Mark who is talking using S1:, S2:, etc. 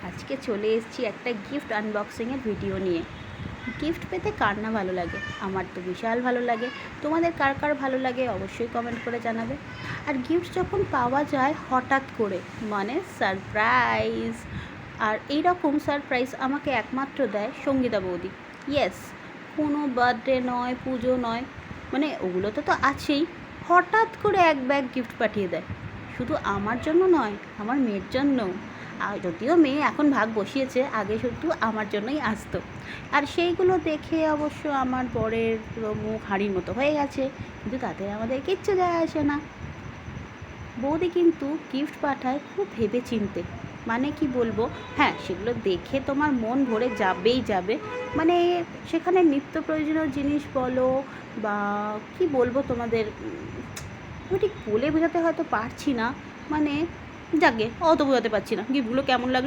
S1: আজকে চলে এসেছি একটা গিফট আনবক্সিংয়ের ভিডিও নিয়ে। গিফট পেতে কার না ভালো লাগে, আমার তো বিশাল ভালো লাগে। তোমাদের কার কার ভালো লাগে অবশ্যই কমেন্ট করে জানাবে। আর গিফট যখন পাওয়া যায় হঠাৎ করে, মানে সারপ্রাইজ, আর এই রকম সারপ্রাইজ আমাকে একমাত্র দেয় সঙ্গীতা বৌদি। ইয়েস, কোনো বার্থডে নয়, পুজো নয়, মানে ওগুলোতে তো আছেই, হঠাৎ করে এক ব্যাগ গিফট পাঠিয়ে দেয়। শুধু আমার জন্য নয়, আমার মেয়ের জন্যও। আর যদিও মেয়ে এখন ভাগ বসিয়েছে, আগে শুধু আমার জন্যই আসতো। আর সেইগুলো দেখে অবশ্য আমার বরের পুরো মুখ হাঁড়ির মতো হয়ে গেছে, কিন্তু তাতে আমাদের কিচ্ছু যায় আসে না। বৌদি কিন্তু গিফট পাঠায় খুব ভেবে চিনতে, মানে কি বলবো, হ্যাঁ সেগুলো দেখে তোমার মন ভরে যাবেই যাবে। মানে সেখানে নিত্য প্রয়োজনীয় জিনিস বলো বা কি বলবো তোমাদের, আমি ঠিক বলে বোঝাতে হয়তো পারছি না। মানে যাকে অত বোঝাতে পারছি না, গিফটগুলো কেমন লাগলো।